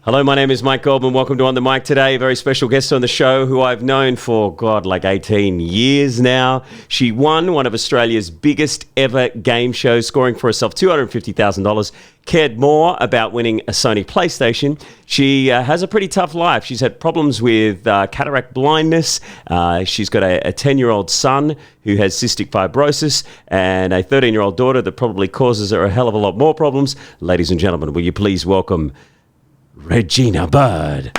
Hello, my name is Mike Goldman. Welcome to On the Mic today. A very special guest on the show who I've known for, like 18 years now. She won one of Australia's biggest ever game shows, scoring for herself $250,000. Cared more about winning a Sony PlayStation. She has a pretty tough life. She's had problems with cataract blindness. She's got a 10-year-old son who has cystic fibrosis and a 13-year-old daughter that probably causes her a hell of a lot more problems. Ladies and gentlemen, will you please welcome Regina Byrd.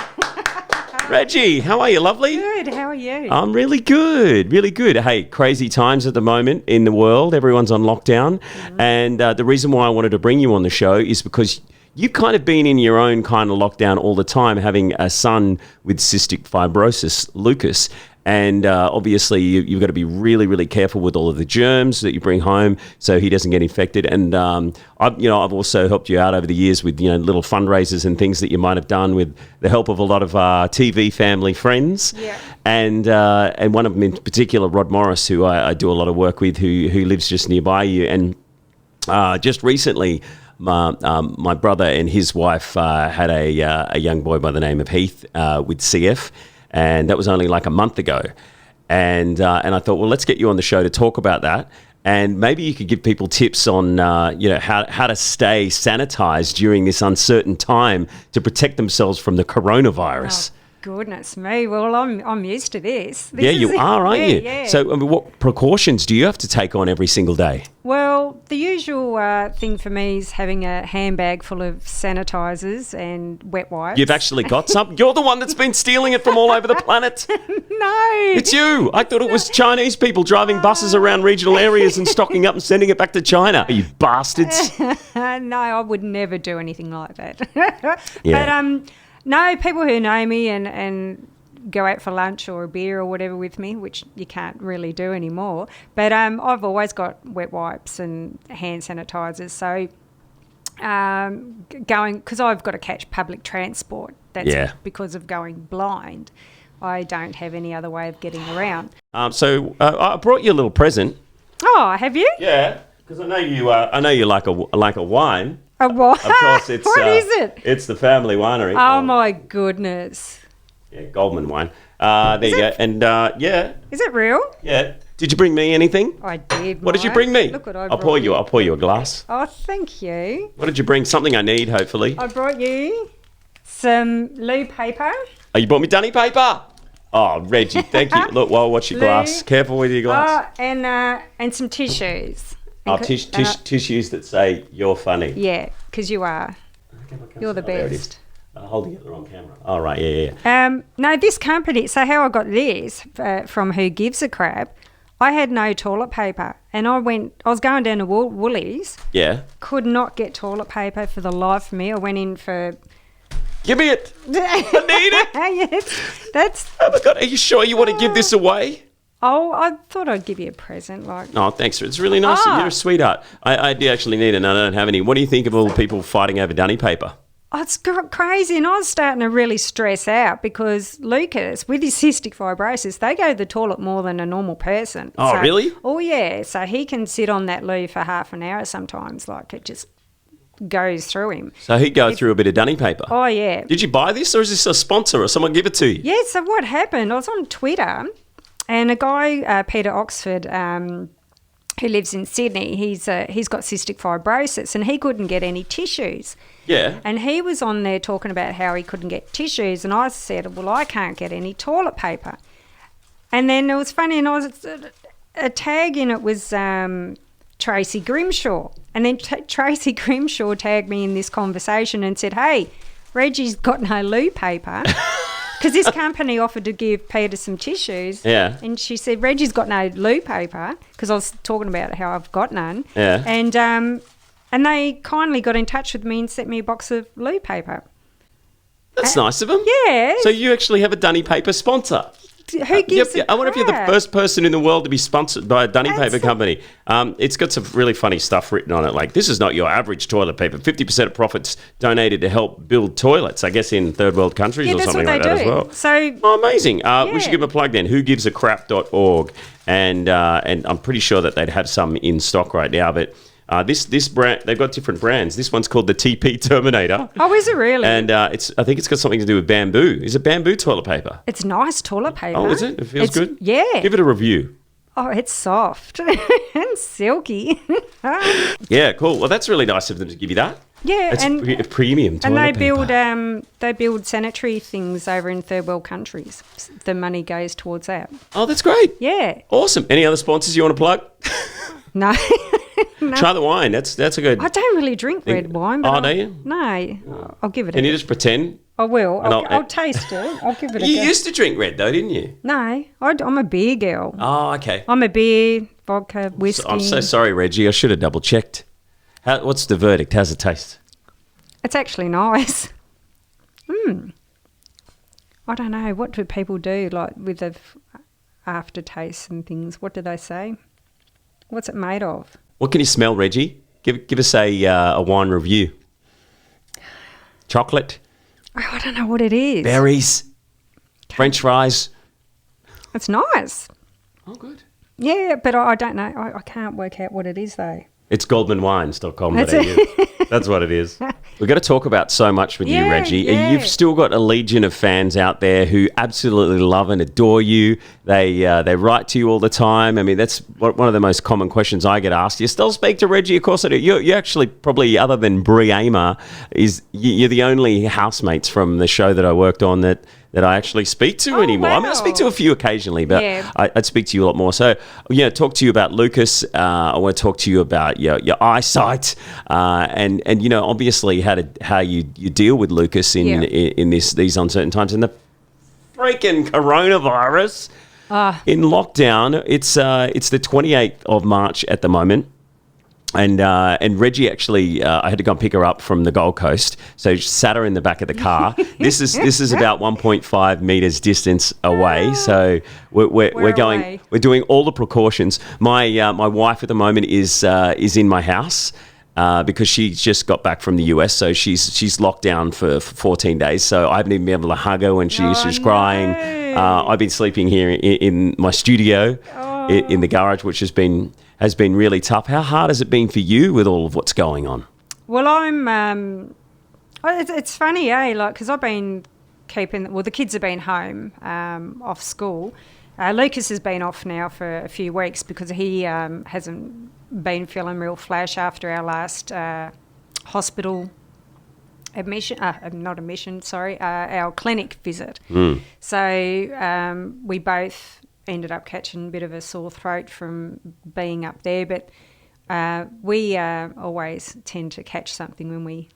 Reggie, how are you, lovely? Good, how are you? I'm really good, really good. Hey, crazy times at the moment in the world. Everyone's on lockdown. And the reason why I wanted to bring you on the show is because you've kind of been in your own kind of lockdown all the time, having a son with cystic fibrosis, Lucas. And obviously, you've got to be really, really careful with all of the germs that you bring home so he doesn't get infected. And I've also helped you out over the years with little fundraisers and things that you might have done with the help of a lot of TV family friends. Yeah. And one of them in particular, Rod Morris, who I do a lot of work with, who lives just nearby you. And just recently, my brother and his wife had a young boy by the name of Heath with CF. And that was only like a month ago. And I thought, well, let's get you on the show to talk about that. And maybe you could give people tips on, how to stay sanitized during this uncertain time to protect themselves from the coronavirus. Oh, goodness me. Well, I'm used to this. You are, aren't you? Yeah. So what precautions do you have to take on every single day? Well, the usual thing for me is having a handbag full of sanitizers and wet wipes. You've actually got some? You're the one that's been stealing it from all over the planet. No. It's you. I thought it was Chinese people driving buses around regional areas and stocking up and sending it back to China. You bastards. No, I would never do anything like that. Yeah. But no, people who know me and go out for lunch or a beer or whatever with me, which you can't really do anymore. But I've always got wet wipes and hand sanitizers. So because I've got to catch public transport, that's because of going blind. I don't have any other way of getting around. So I brought you a little present. Oh, have you? Yeah, because I know you. I know you like a wine. A what? Of course, it's what is it? It's the family winery. Oh my goodness! Yeah, Goldman wine. There you go. And is it real? Yeah. Did you bring me anything? I did. What did you bring me? Look what I I'll pour you a glass. Oh, thank you. What did you bring? Something I need, hopefully. I brought you some loo paper. Oh, you brought me dunny paper. Oh, Reggie, thank you. Look, watch your glass. Careful with your glass. Oh, and some tissues. Tissues that say you're funny. Yeah, because you are. You're the There it is. best. Holding it the wrong camera. Oh, right, yeah. No, this company, so how I got this from Who Gives a Crap, I had no toilet paper. And I was going down to Woolies. Yeah. Could not get toilet paper for the life of me. I went in for... Give me it. I need it. Yes, Oh, my God. Are you sure you want to give this away? Oh, I thought I'd give you a present. Oh, thanks. It's really nice. You're a sweetheart. I do actually need it, and I don't have any. What do you think of all the people fighting over dunny paper? Oh, it's crazy, and I was starting to really stress out because Lucas, with his cystic fibrosis, they go to the toilet more than a normal person. Oh, really? Oh, yeah. So he can sit on that loo for half an hour sometimes, like it just goes through him. So he'd go through a bit of dunny paper. Oh, yeah. Did you buy this, or is this a sponsor, or someone give it to you? Yeah, so what happened, I was on Twitter, and a guy, Peter Oxford, who lives in Sydney, he's got cystic fibrosis, and he couldn't get any tissues. Yeah. And he was on there talking about how he couldn't get tissues, and I said, well, I can't get any toilet paper. And then it was funny, and I was a tag in it was Tracy Grimshaw. And then Tracy Grimshaw tagged me in this conversation and said, hey, Reggie's got no loo paper. Because this company offered to give Peter some tissues. Yeah. And she said, Reggie's got no loo paper, because I was talking about how I've got none. Yeah. And they kindly got in touch with me and sent me a box of loo paper. That's nice of them. Yeah. So you actually have a dunny paper sponsor. Who gives I wonder if you're the first person in the world to be sponsored by a dunny paper company. It's got some really funny stuff written on it, like, this is not your average toilet paper. 50% of profits donated to help build toilets, I guess in third world countries or something like that as well. So, amazing. We should give them a plug then, whogivesacrap.org. And I'm pretty sure that they'd have some in stock right now, but This brand, they've got different brands. This one's called the TP Terminator. Oh, is it really? And I think it's got something to do with bamboo. Is it bamboo toilet paper? It's nice toilet paper. Oh, is it? It feels good? Yeah. Give it a review. Oh, it's soft and silky. Yeah, cool. Well, that's really nice of them to give you that. Yeah, It's and premium toilet and paper. they build sanitary things over in third world countries. The money goes towards that. Oh, that's great. Yeah. Awesome. Any other sponsors you want to plug? No. No. Try the wine. That's a good. I don't really drink red wine. But do you? No. I'll give it Can a you just pretend? I will. And I'll taste it. I'll give it a You go. used to drink red though, didn't you? No, I'm a beer girl. Oh, okay. I'm a beer, vodka, whiskey. I'm so sorry, Reggie. I should have double checked. What's the verdict? How's it taste? It's actually nice. I don't know. What do people do like with the aftertaste and things? What do they say? What's it made of? What can you smell, Reggie? Give us a wine review. Chocolate, Oh, I don't know what it is. berries, French fries. It's nice. Oh, good. Yeah, but I don't know. I can't work out what it is though. It's goldmanwines.com.au. That's That's what it is. We've got to talk about so much with you, Yeah, Reggie. yeah. You've still got a legion of fans out there who absolutely love and adore you. They write to you all the time. I mean, that's one of the most common questions I get asked. You still speak to Reggie? Of course I do. You actually probably, other than Brie Amer, you're the only housemates from the show that I worked on that I actually speak to anymore. I mean, I speak to a few occasionally, but Yeah. I'd speak to you a lot more. So, talk to you about Lucas. I want to talk to you about your eyesight, and obviously how you deal with Lucas in these uncertain times, and the freaking coronavirus in lockdown. It's the 28th of March at the moment. And Reggie actually, I had to go and pick her up from the Gold Coast, so she sat her in the back of the car. This is about 1.5 meters distance away, so we're going. away. We're doing all the precautions. My wife at the moment is in my house. Because she's just got back from the US, so she's locked down for 14 days. So I haven't even been able to hug her when she's crying. I've been sleeping here in my studio, in the garage, which has been really tough. How hard has it been for you with all of what's going on? Well, it's funny, like, because I've been the kids have been home off school. Lucas has been off now for a few weeks because he hasn't been feeling real flash after our last hospital admission, our clinic visit. So we both ended up catching a bit of a sore throat from being up there, but we always tend to catch something when we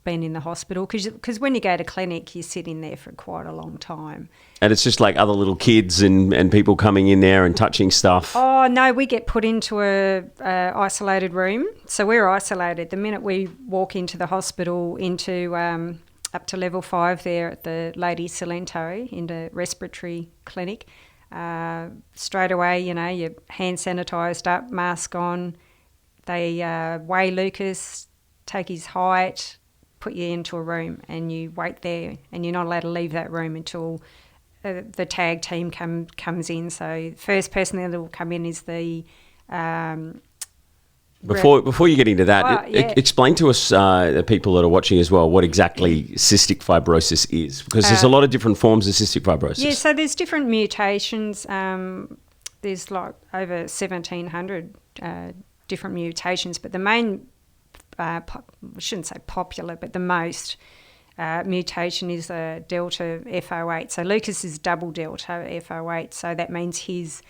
been in the hospital because when you go to clinic you sit in there for quite a long time. And it's just like other little kids and people coming in there and touching stuff. Oh no, we get put into a isolated room, so we're isolated the minute we walk into the hospital, into up to level 5 there at the Lady Salento in the respiratory clinic. Straight away, you're hand sanitised up, mask on. They weigh Lucas, take his height, put you into a room, and you wait there, and you're not allowed to leave that room until the tag team comes in. So the first person that will come in is the Before you get into that, explain to us, the people that are watching as well, what exactly cystic fibrosis is, because there's a lot of different forms of cystic fibrosis. Yeah, so there's different mutations. There's like over 1,700 different mutations, but the main, I shouldn't say popular, but the most mutation is a delta FO8. So Lucas is double delta FO8, so that means his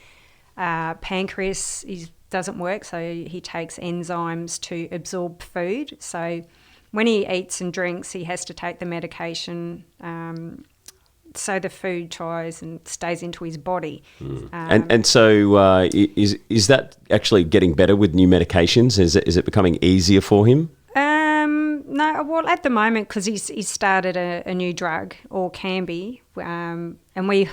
pancreas doesn't work, so he takes enzymes to absorb food. So when he eats and drinks, he has to take the medication so the food tries and stays into his body. So is that actually getting better with new medications? Is it becoming easier for him? No, well, at the moment, because he's started a new drug, or can be, and we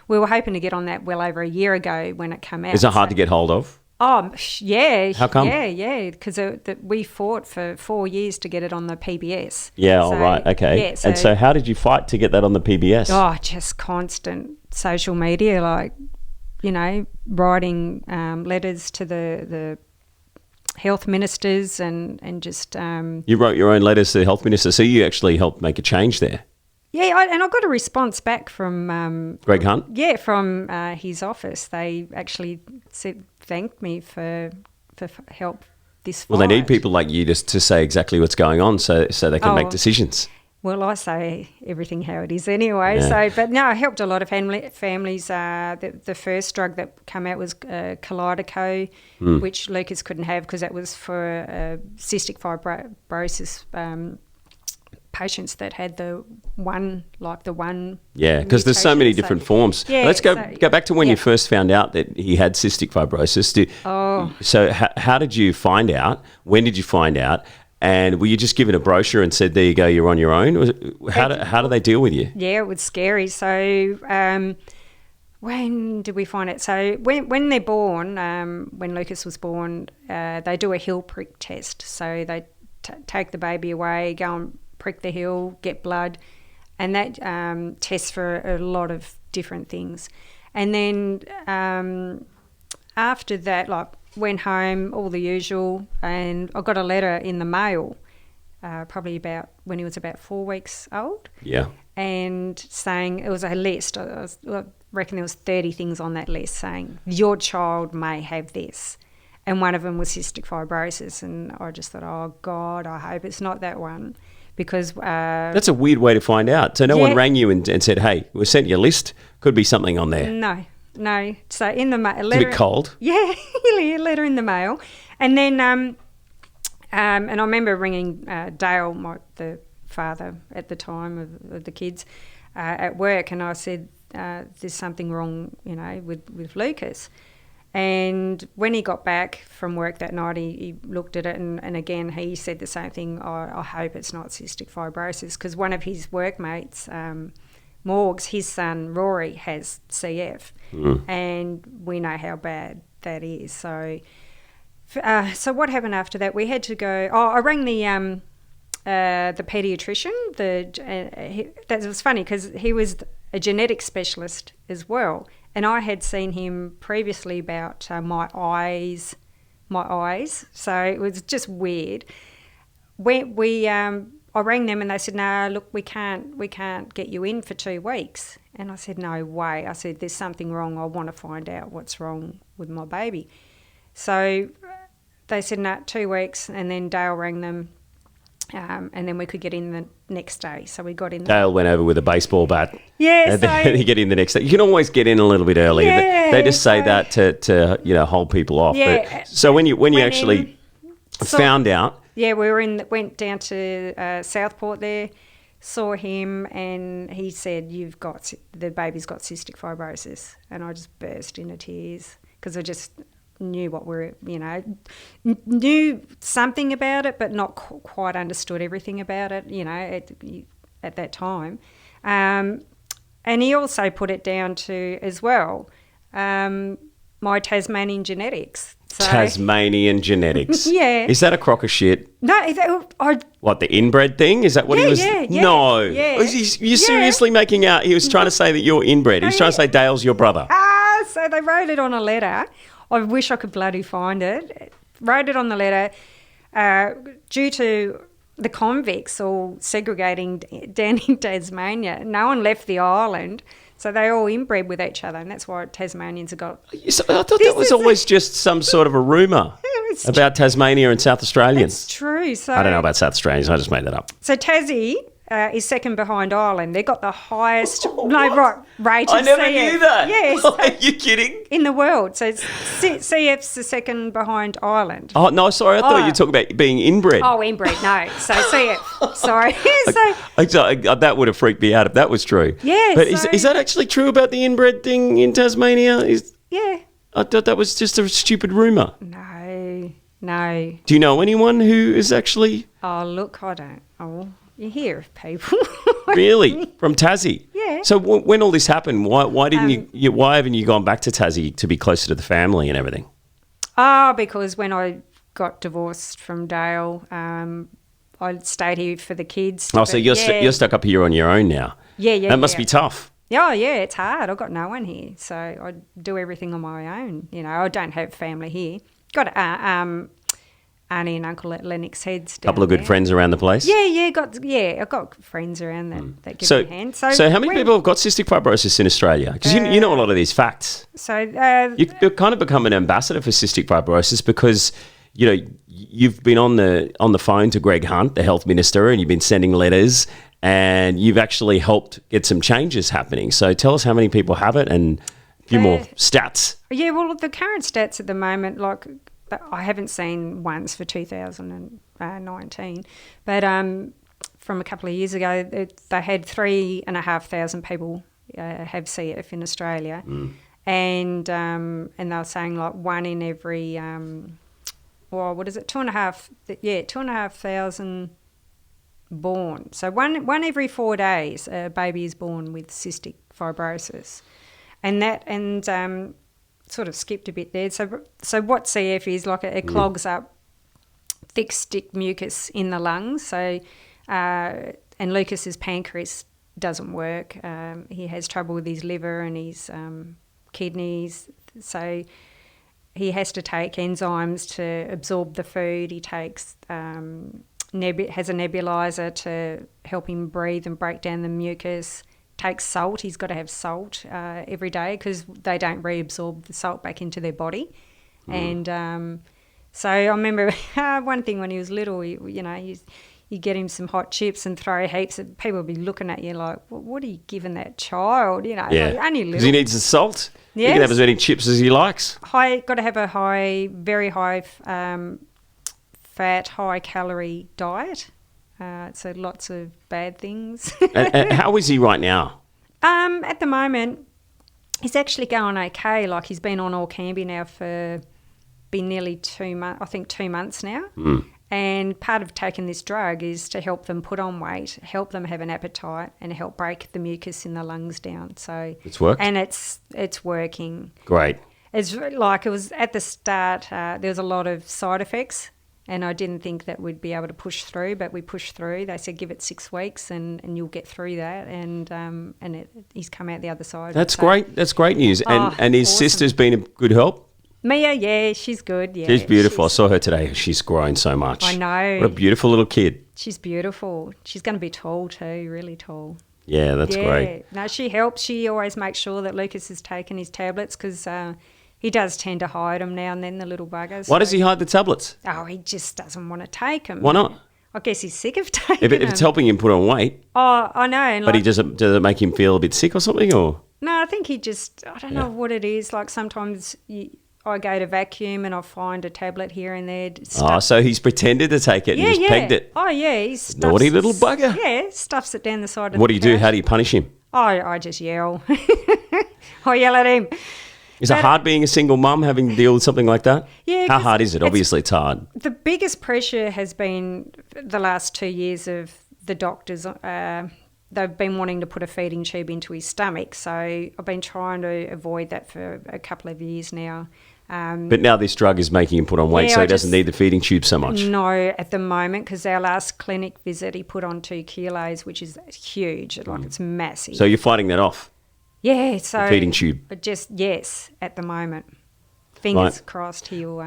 were hoping to get on that well over a year ago when it came out. Is it hard to get hold of? Oh, yeah. How come? Yeah, because we fought for 4 years to get it on the PBS. Yeah, all right, okay. Yeah, and so how did you fight to get that on the PBS? Oh, just constant social media, like, writing letters to the health ministers and just You wrote your own letters to the health minister, so you actually helped make a change there. yeah, and I got a response back from Greg Hunt? Yeah, from his office. They actually thanked me for help this fight. Well, they need people like you just to say exactly what's going on so they can make decisions. Well, I say everything how it is anyway. Yeah. So, but no, I helped a lot of families. The first drug that came out was Kalydeco, which Lucas couldn't have because that was for cystic fibrosis patients that had the one. Yeah, because there's so many different forms. Yeah, Let's go back to when you first found out that he had cystic fibrosis. So how did you find out? When did you find out? And were you just given a brochure and said, there you go, you're on your own? How do they deal with you? Yeah, it was scary. So when did we find it? So when they're born, when Lucas was born, they do a heel prick test. So they take the baby away, go and prick the heel, get blood, and that tests for a lot of different things. And then after that, went home, all the usual, and I got a letter in the mail, probably about when he was about 4 weeks old. Yeah. And saying, it was a list, I reckon there was 30 things on that list saying, your child may have this. And one of them was cystic fibrosis. And I just thought, oh, God, I hope it's not that one. Because... that's a weird way to find out. So no one rang you and said, hey, we sent you a list. Could be something on there. No. So in the mail, it's a bit cold. Yeah, a letter in the mail, and then and I remember ringing Dale, the father at the time of the kids, at work, and I said, "There's something wrong, with Lucas." And when he got back from work that night, he looked at it, and again he said the same thing. I hope it's not cystic fibrosis, because one of his workmates. Morgs, his son Rory, has CF, and we know how bad that is. So what happened after that? We had to go. I rang the paediatrician. That was funny because he was a genetic specialist as well, and I had seen him previously about my eyes. So it was just weird. I rang them and they said, no, look, we can't get you in for 2 weeks. And I said, no way. I said, there's something wrong. I want to find out what's wrong with my baby. So they said, no, 2 weeks. And then Dale rang them and then we could get in the next day. So we got in. Dale went over with a baseball bat. Yeah. And then you get in the next day. You can always get in a little bit earlier. Yeah, they just say that to hold people off. Yeah. But, so when you actually found out. Yeah, went down to Southport there, saw him, and he said, the baby's got cystic fibrosis. And I just burst into tears because I just knew knew something about it, but not quite understood everything about it, at that time. And he also put it down to, as well, my Tasmanian genetics. So, Tasmanian genetics. Yeah. Is that a crock of shit? No, What, the inbred thing? Is that what he was? Yeah. No. Yeah. You're seriously making out, he was trying to say that you're inbred. He was trying to say Dale's your brother. So they wrote it on a letter. I wish I could bloody find it. Wrote it on the letter due to the convicts all segregating down in Tasmania. No one left the island. So they all inbred with each other, and that's why Tasmanians have got... I thought that was always just some sort of a rumour about Tasmania and South Australians. It's true. So, I don't know about South Australians. I just made that up. So Tassie is second behind Ireland. They've got the highest rated I never CF. knew that. Yes. Are you kidding? In the world. So CF's the second behind Ireland. Oh, no, sorry. I thought you were talking about being inbred. Oh, inbred, no. So CF. Sorry. That would have freaked me out if that was true. Yeah. But is that actually true about the inbred thing in Tasmania? Yeah. I thought that was just a stupid rumour. No. Do you know anyone who is actually... Oh, look, I don't. Oh, you hear of people. Really? From Tassie? Yeah. So when all this happened, why didn't why haven't you gone back to Tassie to be closer to the family and everything? Because when I got divorced from Dale, I stayed here for the kids. Oh, so you're stuck up here on your own now. Yeah. That must be tough. Yeah, it's hard. I've got no one here, so I do everything on my own. I don't have family here. Got auntie and uncle at Lennox Heads. A couple of good friends around the place. I've got friends around that give me a hand. So how many people have got cystic fibrosis in Australia? Because you know a lot of these facts. So You've kind of become an ambassador for cystic fibrosis because, you know, you've been on the phone to Greg Hunt, the health minister, and you've been sending letters, and you've actually helped get some changes happening. So tell us how many people have it and a few more stats. Yeah, well, the current stats at the moment, like I haven't seen ones for 2019, but from a couple of years ago, they had 3,500 people have CF in Australia, and they were saying like one in every, 2,500 born. So one every 4 days, a baby is born with cystic fibrosis, and sort of skipped a bit there. So what CF is, like it clogs up thick stick mucus in the lungs. So and Lucas's pancreas doesn't work. He has trouble with his liver and his kidneys. So he has to take enzymes to absorb the food. He takes has a nebulizer to help him breathe and break down the mucus. Takes salt. He's got to have salt every day because they don't reabsorb the salt back into their body. And so I remember one thing when he was little, you get him some hot chips and throw heaps of people would be looking at you like, what are you giving that child? Like, only little. Because he needs the salt. Yes. He can have as many chips as he likes. Got to have a very high fat, high calorie diet. So lots of bad things. And how is he right now? At the moment, he's actually going okay. Like he's been on Orkambi now for nearly 2 months. I think 2 months now. And part of taking this drug is to help them put on weight, help them have an appetite, and help break the mucus in the lungs down. So it's worked, and it's working. Great. It's like it was at the start. There was a lot of side effects. And I didn't think that we'd be able to push through, but we pushed through. They said, give it 6 weeks and you'll get through that. And he's come out the other side. That's great. That's great news. And his sister's been a good help? Mia, yeah, she's good. Yeah, she's beautiful. I saw her today. She's grown so much. I know. What a beautiful little kid. She's beautiful. She's going to be tall too, really tall. Yeah, that's great. No, she helps. She always makes sure that Lucas has taken his tablets because... he does tend to hide them now and then, the little buggers. Why does he hide the tablets? Oh, he just doesn't want to take them. Why not? I guess he's sick of taking them. If it's helping him put on weight. Oh, I know. But does it make him feel a bit sick or something? Or no, I think I don't know what it is. Like sometimes I go to vacuum and I find a tablet here and there. So he's pretended to take it and just pegged it. Oh, yeah. He naughty little bugger. Yeah, stuffs it down the side of What do you do? How do you punish him? I just yell. I yell at him. Is it hard being a single mum, having to deal with something like that? Yeah. How hard is it? Obviously, it's hard. The biggest pressure has been the last 2 years of the doctors. They've been wanting to put a feeding tube into his stomach. So I've been trying to avoid that for a couple of years now. But now this drug is making him put on weight, so he doesn't need the feeding tube so much. No, at the moment, because our last clinic visit, he put on 2 kilos, which is huge. Like it's massive. So you're fighting that off? Yeah, so the feeding tube. But yes, at the moment. Fingers crossed he'll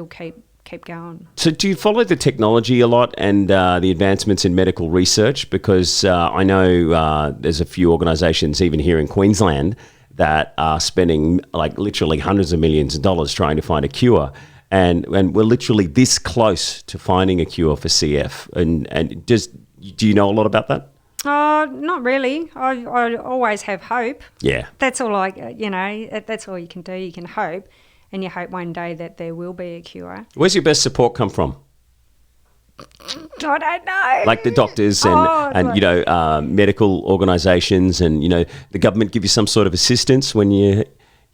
keep going. So do you follow the technology a lot and the advancements in medical research? Because I know there's a few organisations even here in Queensland that are spending like literally hundreds of millions of dollars trying to find a cure. And we're literally this close to finding a cure for CF. And do you know a lot about that? Not really. I always have hope. Yeah. That's all that's all you can do. You can hope, and you hope one day that there will be a cure. Where's your best support come from? I don't know. Like the doctors and medical organisations and, the government give you some sort of assistance when you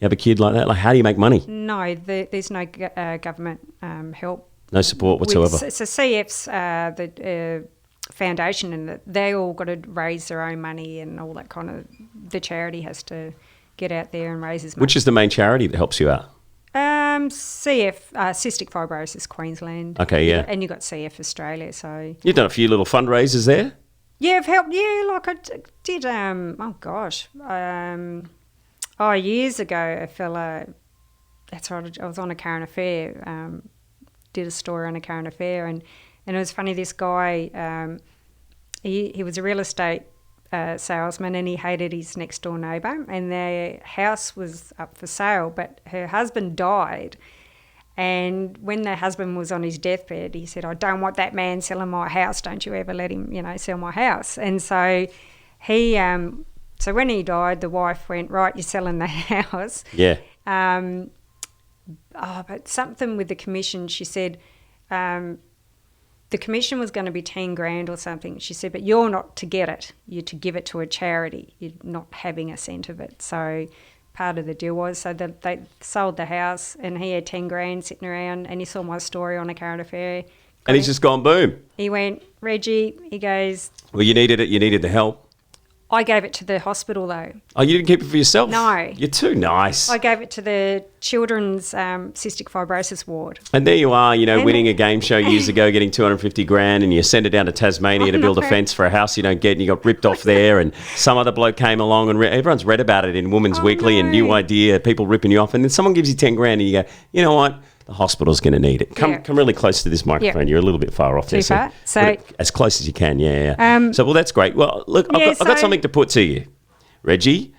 have a kid like that? Like, how do you make money? No, there's no government help. No support whatsoever. So CF's the foundation, and they all got to raise their own money and all that kind of. The charity has to get out there and raise his money. Which is the main charity that helps you out? CF, Cystic Fibrosis Queensland. Okay, yeah. And you got CF Australia, so... You've done a few little fundraisers there? Yeah, I've helped, like I did, years ago, a fella, that's right, I was on a current affair, did a story on a current affair, and it was funny. This guy, he was a real estate salesman, and he hated his next door neighbour, and their house was up for sale, but her husband died. And when the husband was on his deathbed, he said, "I don't want that man selling my house. Don't you ever let him, sell my house." And so he, so when he died, the wife went, "Right, you're selling the house." Yeah. But something with the commission, she said, the commission was going to be 10 grand or something. She said, "But you're not to get it. You're to give it to a charity. You're not having a cent of it." So part of the deal was so that they sold the house, and he had 10 grand sitting around, and he saw my story on a current affair. And he's just gone boom. He went, "Reggie," he goes. Well, you needed it. You needed the help. I gave it to the hospital though. Oh, you didn't keep it for yourself? No. You're too nice. I gave it to the children's cystic fibrosis ward. And there you are, winning a game show years ago, getting 250 grand, and you send it down to Tasmania to build a fence for a house you don't get, and you got ripped off there, and some other bloke came along, and everyone's read about it in Women's Weekly and New Idea, people ripping you off, and then someone gives you 10 grand, and you go, "You know what? The hospital's going to need it." Come really close to this microphone. You're a little bit far off there. Too far? So as close as you can, yeah. So, well, that's great. Well, look, I've got something to put to you. Reggie,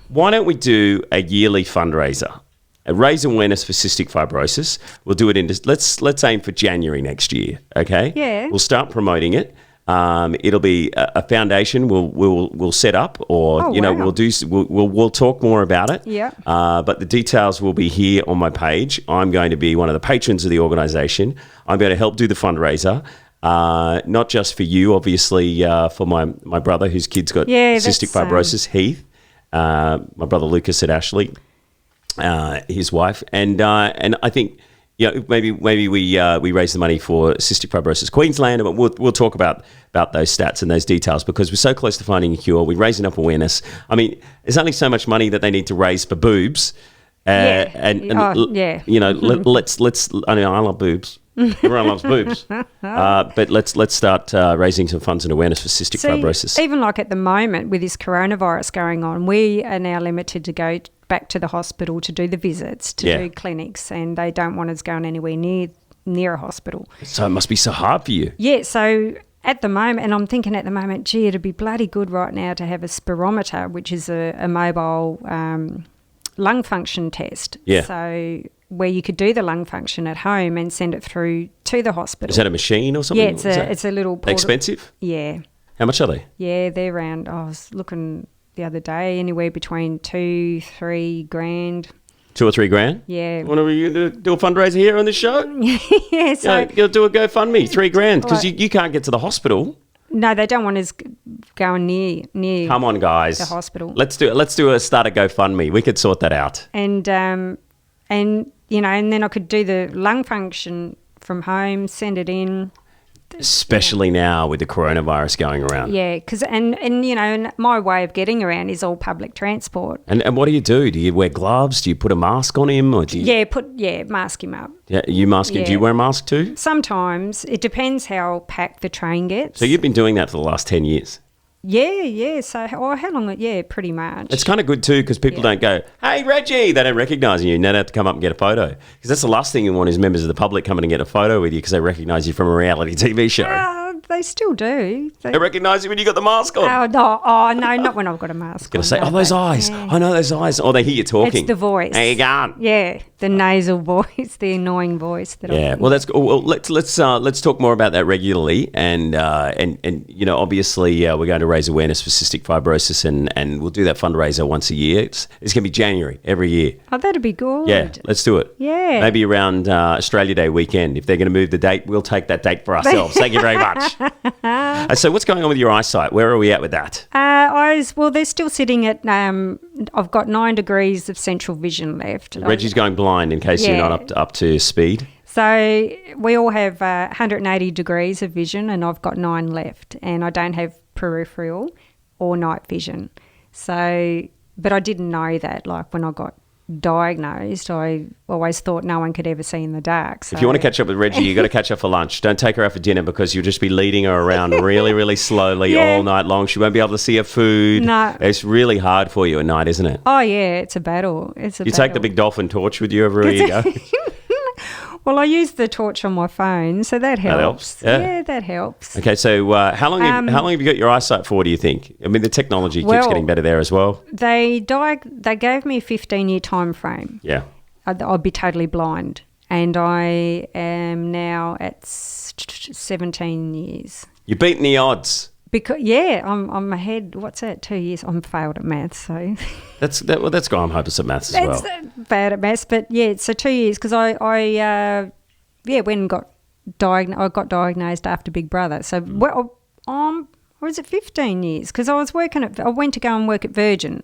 why don't we do a yearly fundraiser? Raise awareness for cystic fibrosis. We'll do it let's aim for January next year, okay? Yeah. We'll start promoting it. It'll be a foundation we'll set up, or we'll talk more about it. Yeah. But the details will be here on my page. I'm going to be one of the patrons of the organisation. I'm going to help do the fundraiser. Not just for you, obviously, for my brother whose kid's got cystic fibrosis, Heath, my brother Lucas at Ashley, his wife, and I think maybe we raise the money for Cystic Fibrosis Queensland, but we'll talk about those stats and those details, because we're so close to finding a cure. We're raising up awareness. I mean, there's only so much money that they need to raise for boobs, let's. I love boobs. Everyone loves boobs. But let's start raising some funds and awareness for cystic fibrosis. Even like at the moment with this coronavirus going on, we are now limited to go back to the hospital to do the visits, to do clinics, and they don't want us going anywhere near a hospital. So it must be so hard for you. Yeah, so at the moment, and I'm thinking at the moment, gee, it'd be bloody good right now to have a spirometer, which is a mobile lung function test. Yeah. So where you could do the lung function at home and send it through to the hospital. Is that a machine or something? Yeah, it's a little... Expensive? Yeah. How much are they? Yeah, they're around... I was looking the other day, anywhere between 2-3 grand. 2 or 3 grand? Yeah. Want to do a fundraiser here on this show? Yeah, so... You'll do a GoFundMe, 3 grand, because you can't get to the hospital. No, they don't want us going near. Come on, guys. The hospital. Let's start a GoFundMe. We could sort that out. And then I could do the lung function from home, send it in. Especially now with the coronavirus going around. Yeah, because and my way of getting around is all public transport. And what do? Do you wear gloves? Do you put a mask on him, or do you? Mask him up. Yeah, you mask him. Do you wear a mask too? Sometimes. It depends how packed the train gets. So you've been doing that for the last 10 years. Yeah. So, how long? Yeah, pretty much. It's kind of good too, because people don't go, "Hey, Reggie," they don't recognise you, and they don't have to come up and get a photo. Because that's the last thing you want is members of the public coming and get a photo with you because they recognise you from a reality TV show. They still do. They recognise you when you got the mask on. Oh, no, not when I've got a mask on. Going to say, those eyes. Yeah. I know those eyes. Or they hear you talking. It's the voice. How you going? Yeah, the nasal voice, the annoying voice. Well, that's cool. Well, let's talk more about that regularly, and obviously we're going to raise awareness for cystic fibrosis, and we'll do that fundraiser once a year. It's going to be January every year. Oh, that'd be good. Yeah, let's do it. Yeah. Maybe around Australia Day weekend. If they're going to move the date, we'll take that date for ourselves. Thank you very much. So what's going on with your eyesight? Where are we at with that? They're still sitting at, I've got 9 degrees of central vision left. Reggie's going blind in case you're not up to speed. So we all have 180 degrees of vision, and I've got 9 left, and I don't have peripheral or night vision. So, but I didn't know that, like when I got diagnosed, I always thought no one could ever see in the dark. So. If you want to catch up with Reggie, you got to catch up for lunch. Don't take her out for dinner, because you'll just be leading her around really, really slowly all night long. She won't be able to see her food. No. It's really hard for you at night, isn't it? Oh, yeah, it's a battle. You take the big dolphin torch with you everywhere you go? Well, I use the torch on my phone, so that helps. That helps, yeah. Yeah, that helps. Okay, so how long have you got your eyesight for, do you think? I mean, the technology keeps getting better there as well. They gave me a 15-year time frame. Yeah. I'd be totally blind. And I am now at 17 years. You're beating the odds. Because I'm ahead. What's that? 2 years. I'm failed at maths, so That's why I'm hopeless at maths as well. that's bad at maths. But yeah, so 2 years because I went and got diagnosed. I got diagnosed after Big Brother. So or is it 15 years? Because I went to go and work at Virgin.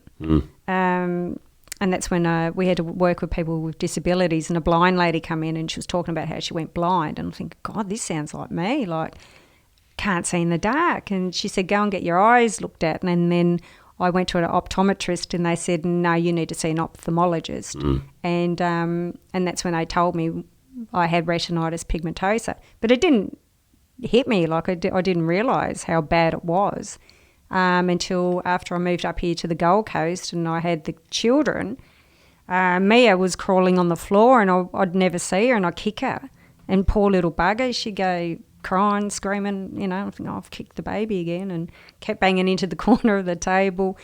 And that's when we had to work with people with disabilities, and a blind lady come in and she was talking about how she went blind. And I'm thinking, God, this sounds like me. Like, can't see in the dark. And she said, go and get your eyes looked at. And then I went to an optometrist and they said, no, you need to see an ophthalmologist. And that's when they told me I had retinitis pigmentosa. But it didn't hit me. Like, I didn't realise how bad it was. Until after I moved up here to the Gold Coast and I had the children, Mia was crawling on the floor and I'd never see her and I'd kick her. And poor little bugger, she'd go crying, screaming, I think, I've kicked the baby again, and kept banging into the corner of the table.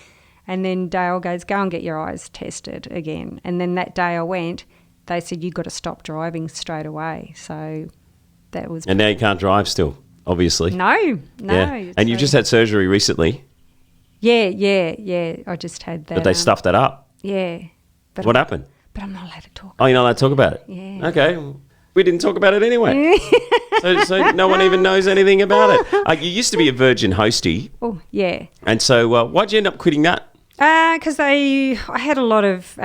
And then Dale goes, go and get your eyes tested again. And then that day I went, they said, you've got to stop driving straight away. So that was... And now you can't drive still. Obviously. No. Yeah. And you just had surgery recently. Yeah. I just had that. But they stuffed that up. Yeah. But what happened? But I'm not allowed to talk. Oh, you're not allowed to talk about it? Yeah. Okay. We didn't talk about it anyway. so no one even knows anything about it. You used to be a Virgin hostie. Oh, yeah. And so why'd you end up quitting that? Because I had a lot of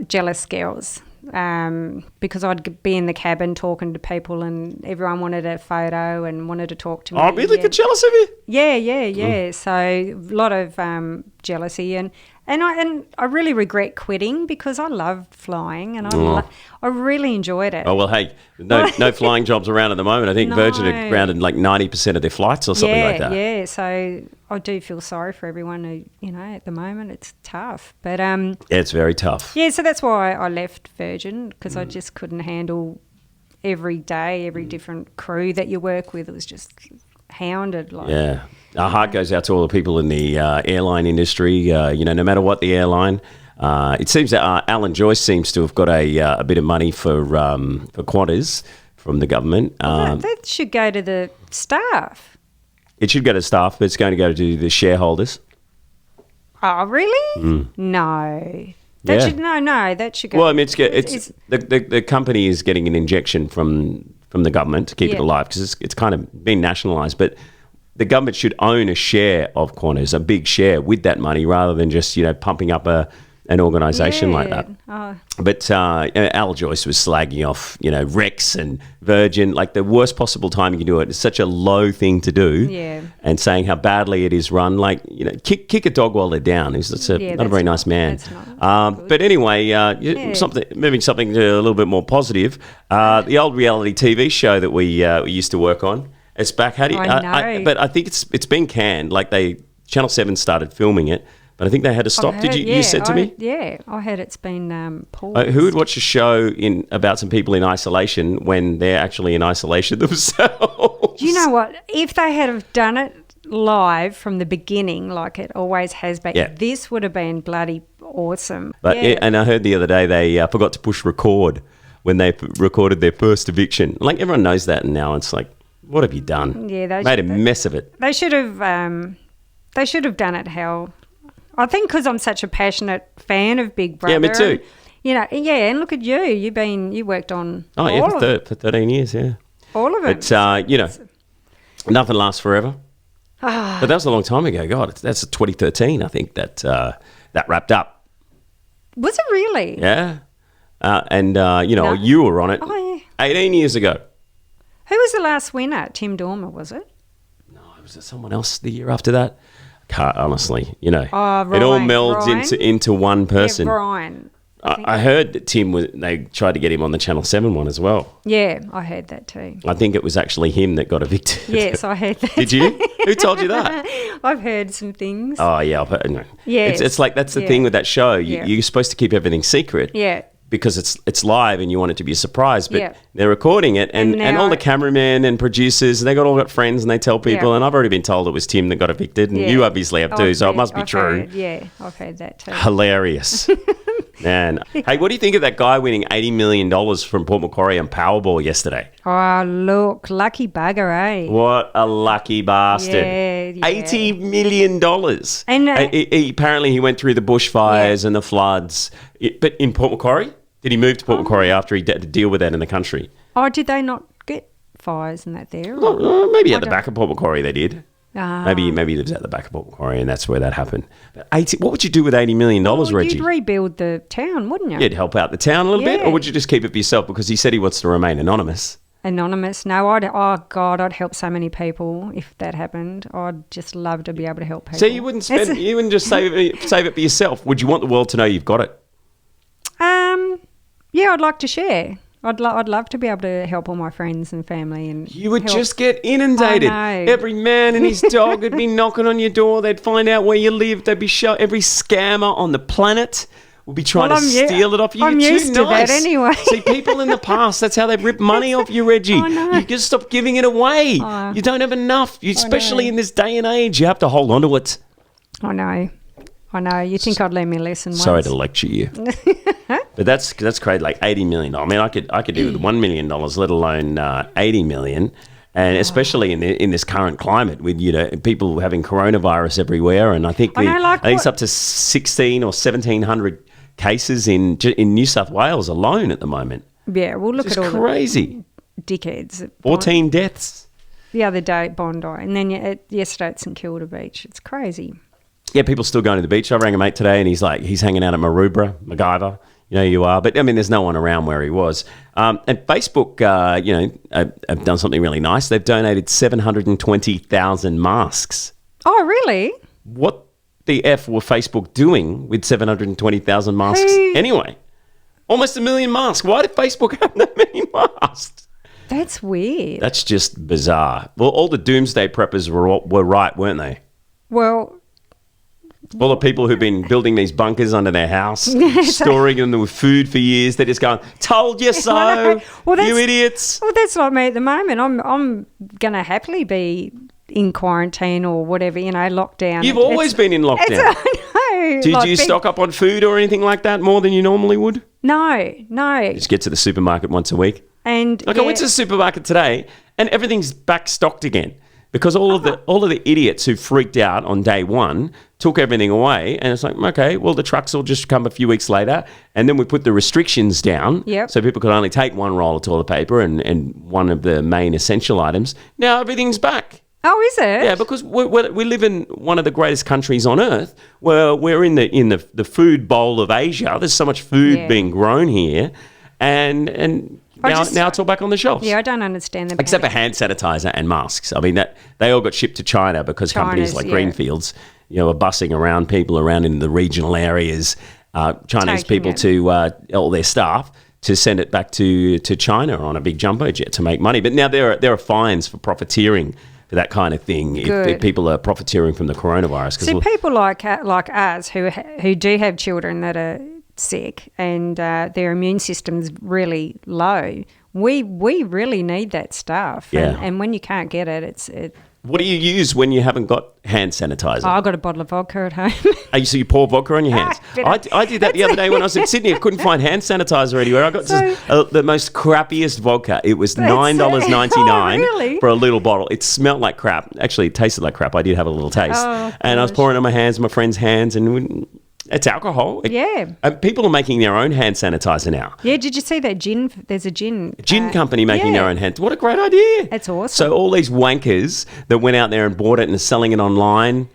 jealous girls. Because I'd be in the cabin talking to people and everyone wanted a photo and wanted to talk to me. Oh, really? Get jealous of you? Yeah. So a lot of jealousy and I really regret quitting because I loved flying and I really enjoyed it. Oh, well, hey, no flying jobs around at the moment. I think Virgin are grounded like 90% of their flights or something like that. Yeah, so I do feel sorry for everyone who, at the moment it's tough. But yeah, it's very tough. Yeah, so that's why I left Virgin because I just couldn't handle every day, every different crew that you work with. It was just hounded. Yeah. Our heart goes out to all the people in the airline industry, no matter what the airline. It seems that Alan Joyce seems to have got a bit of money for Qantas from the government. That should go to the staff. It should go to staff, but it's going to go to the shareholders. Oh, really? No. That should go. Well, I mean, it's the company is getting an injection from the government to keep it alive because it's kind of been nationalised, but the government should own a share of Qantas, a big share with that money, rather than just pumping up an organisation like that. Oh. But Al Joyce was slagging off Rex and Virgin, like the worst possible time you can do it. It's such a low thing to do. Yeah. And saying how badly it is run, like kick a dog while they're down. It's not a very nice man. But anyway, moving something to a little bit more positive. The old reality TV show that we used to work on. It's back. How do you? I know. But I think it's been canned. Like Channel 7 started filming it, but I think they had to stop. Did you? You said to me. Yeah, I heard it's been paused. Who would watch a show about some people in isolation when they're actually in isolation themselves? You know what? If they had have done it live from the beginning, like it always has been, this would have been bloody awesome. But and I heard the other day they forgot to push record when they recorded their first eviction. Like everyone knows that now. It's like, what have you done? Yeah, they made a mess of it. They should have. They should have done it how. I think because I'm such a passionate fan of Big Brother. Yeah, me too. And look at you. You worked on. Oh yeah, for 13 years. Yeah. All of it. But nothing lasts forever. But that was a long time ago. God, that's 2013. I think that wrapped up. Was it really? Yeah. You were on it. Oh yeah. 18 years ago. Who was the last winner? Tim Dormer, was it? No, was it someone else the year after that? Can't, honestly, Ryan, it all melds into one person. Yeah, Ryan. I heard that they tried to get him on the Channel 7 one as well. Yeah, I heard that too. I think it was actually him that got evicted. Yes, I heard that. Did you? Who told you that? I've heard some things. Oh, yeah. I've heard, no. Yes. It's like that's the thing with that show. You're supposed to keep everything secret. Yeah. because it's live and you want it to be a surprise, but Yeah. they're recording it and now all the cameramen and producers, they all got friends and they tell people, Yeah. and I've already been told it was Tim that got evicted, and you obviously have too, so it must be true. I've heard that too. Hilarious. Man. Hey, what do you think of that guy winning $80 million from Port Macquarie on Powerball yesterday? Oh, look, lucky bugger, eh? What a lucky bastard. Yeah. $80 million. And, apparently he went through the bushfires and the floods. But in Port Macquarie? Did he move to Port Macquarie after he had to deal with that in the country? Oh, did they not get fires and that there? Maybe at the back of Port Macquarie they did. Ah. Maybe he lives at the back of Port Macquarie and that's where that happened. But what would you do with $80 million, Reggie? You'd rebuild the town, wouldn't you? You'd help out the town a little bit, Yeah. or would you just keep it for yourself? Because he said he wants to remain anonymous. Anonymous. No, I'd help so many people if that happened. I'd just love to be able to help people. So you wouldn't you wouldn't just save it for yourself. Would you want the world to know you've got it? Yeah, I'd like to share. I'd love to be able to help all my friends and family. And You would help. just get inundated. I know. Every man and his dog would be knocking on your door. They'd find out where you live. They'd be every scammer on the planet would be trying to steal it off you. I'm You're used too to nice. that anyway. See, people in the past, that's how they rip money off you, Reggie. I know. You just stop giving it away. You don't have enough. Especially in this day and age, you have to hold on to it. I know. You think I'd learn me a lesson once. Sorry to lecture you. But that's crazy, like $80 million. I mean, I could do with $1 million, let alone $80 million. And especially in this current climate with, people having coronavirus everywhere. And I think it's up to 16 or 1,700 cases in New South Wales alone at the moment. Yeah, well, look It's at all crazy. the dickheads. 14 deaths. The other day at Bondi, and then yesterday at St Kilda Beach. It's crazy. Yeah, people still going to the beach. I rang a mate today and he's hanging out at Maroubra, MacGyver. You know you are. But, I mean, there's no one around where he was. And Facebook, have done something really nice. They've donated 720,000 masks. Oh, really? What the F were Facebook doing with 720,000 masks anyway? Almost 1 million masks. Why did Facebook have that many masks? That's weird. That's just bizarre. Well, all the doomsday preppers were right, weren't they? Well, All the people who've been building these bunkers under their house, storing them with food for years, they're just going, told you so, you idiots. Well, that's like me at the moment. I'm going to happily be in quarantine or whatever, lockdown. You've always been in lockdown. I know. Did you stock up on food or anything like that more than you normally would? No. Just get to the supermarket once a week. And I went to the supermarket today and everything's back stocked again. Because all of the idiots who freaked out on day one took everything away, and it's like, okay, well, the trucks will just come a few weeks later, and then we put the restrictions down, so people could only take one roll of toilet paper and one of the main essential items. Now everything's back. Oh, is it? Yeah, because we live in one of the greatest countries on earth, where we're in the food bowl of Asia. There's so much food being grown here, and now it's all back on the shelves. Yeah, I don't understand the except for hand sanitizer and masks. I mean, that they all got shipped to China because companies like Greenfields, are bussing around people around in the regional areas, Chinese people to all their staff to send it back to China on a big jumbo jet to make money. But now there are fines for profiteering for that kind of thing if people are profiteering from the coronavirus. See, people like us who do have children that are sick and their immune system's really low, we really need that stuff. Yeah. And when you can't get it, What do you use when you haven't got hand sanitizer? I've got a bottle of vodka at home. So you pour vodka on your hands? I did that the other day when I was in Sydney. I couldn't find hand sanitizer anywhere. I got the most crappiest vodka. It was $9.99 for a little bottle. It smelled like crap. Actually, it tasted like crap. I did have a little taste. And I was pouring it on my hands, my friends' hands, and it's alcohol. People are making their own hand sanitizer now. Yeah, did you see that gin? There's a gin company making their own hand. What a great idea. That's awesome. So all these wankers that went out there and bought it and are selling it online,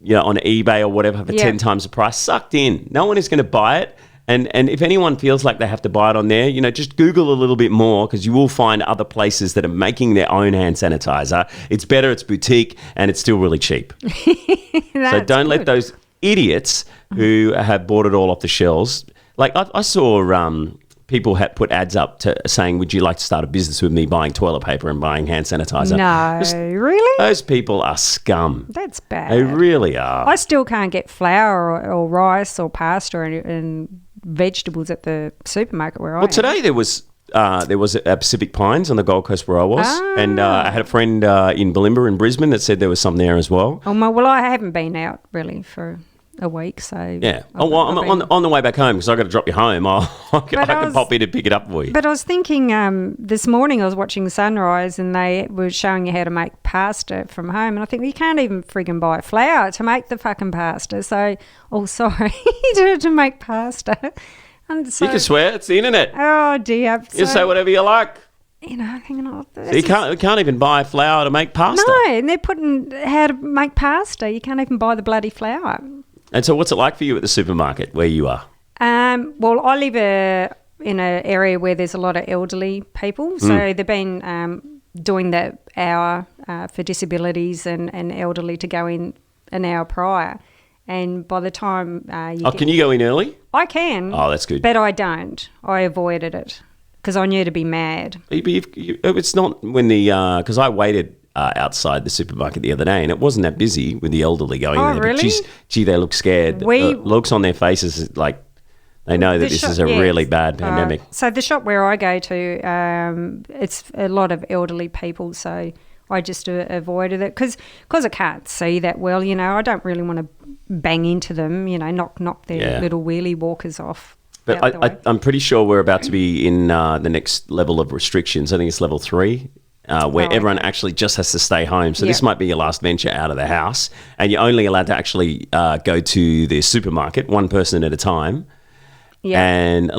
on eBay or whatever for 10 times the price, sucked in. No one is going to buy it. And if anyone feels like they have to buy it on there, just Google a little bit more because you will find other places that are making their own hand sanitizer. It's better, it's boutique, and it's still really cheap. So don't let those idiots who have bought it all off the shelves. Like I saw people had put ads up saying, would you like to start a business with me buying toilet paper and buying hand sanitizer? No, really? Those people are scum. That's bad. They really are. I still can't get flour or rice or pasta and vegetables at the supermarket where I am. Well, today there was at Pacific Pines on the Gold Coast where I was, and I had a friend in Bulimba in Brisbane that said there was some there as well. Oh, well, I haven't been out really for a week, so... Yeah. I'm on the way back home because I've got to drop you home. I can pop in and pick it up for you. But I was thinking this morning I was watching Sunrise and they were showing you how to make pasta from home, and I think, well, you can't even friggin' buy flour to make the fucking pasta. So, to make pasta. And so, you can swear, it's the internet. Oh, dear. You say whatever you like. You know, I'm thinking, So you can't even buy flour to make pasta. No, and they're putting how to make pasta. You can't even buy the bloody flour. And so what's it like for you at the supermarket where you are? Well, I live in an area where there's a lot of elderly people. So they've been doing the hour for disabilities and elderly to go in an hour prior. And by the time can you go in early? I can. Oh, that's good. But I don't. I avoided it because I knew to be mad. It's not when because I waited outside the supermarket the other day, and it wasn't that busy with the elderly going there. Really? But gee, they look scared. The looks on their faces is like they know that this is a really bad pandemic. So the shop where I go to, it's a lot of elderly people, so I just avoided it because I can't see that well. You know, I don't really want to bang into them. You know, knock their little wheelie walkers off. But I'm pretty sure we're about to be in the next level of restrictions. I think it's level 3. Where everyone actually just has to stay home. So this might be your last venture out of the house, and you're only allowed to actually go to the supermarket, one person at a time. Yeah. And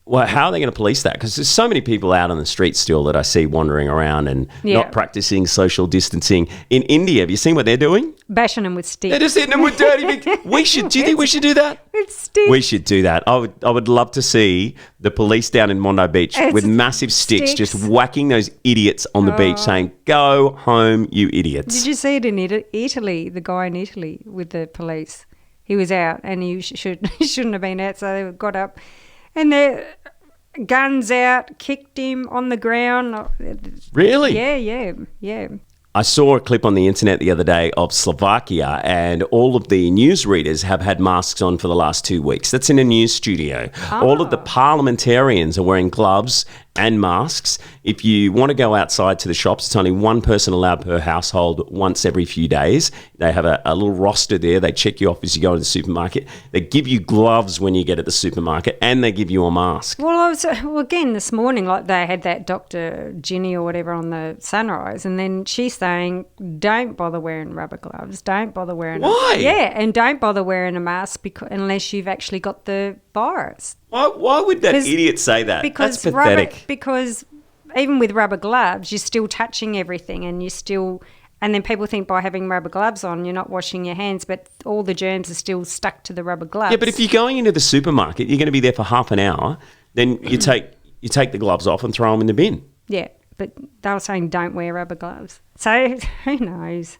how are they going to police that? Because there's so many people out on the streets still that I see wandering around and not practicing social distancing. In India, have you seen what they're doing? Bashing them with sticks. They're just hitting them with dirty big... Do you think we should do that? With sticks. We should do that. I would love to see the police down in Mondo Beach with massive sticks just whacking those idiots on the beach saying, go home, you idiots. Did you see it in Italy, the guy in Italy with the police? He was out and he shouldn't have been out, so they got up and their guns out, kicked him on the ground. Really? Yeah. I saw a clip on the internet the other day of Slovakia, and all of the newsreaders have had masks on for the last 2 weeks. That's in a news studio. All of the parliamentarians are wearing gloves and masks. If you want to go outside to the shops, it's only one person allowed per household once every few days. They have a little roster there. They check you off as you go to the supermarket. They give you gloves when you get at the supermarket, and they give you a mask. Well, again this morning, like they had that Dr. Ginny or whatever on the Sunrise, and then she's saying, don't bother wearing rubber gloves. Don't bother wearing Why? And don't bother wearing a mask unless you've actually got the virus. Why would that idiot say that? Because that's pathetic. Because even with rubber gloves, you're still touching everything, and and then people think by having rubber gloves on, you're not washing your hands, but all the germs are still stuck to the rubber gloves. Yeah, but if you're going into the supermarket, you're going to be there for half an hour, then you take the gloves off and throw them in the bin. Yeah, but they were saying don't wear rubber gloves. So who knows?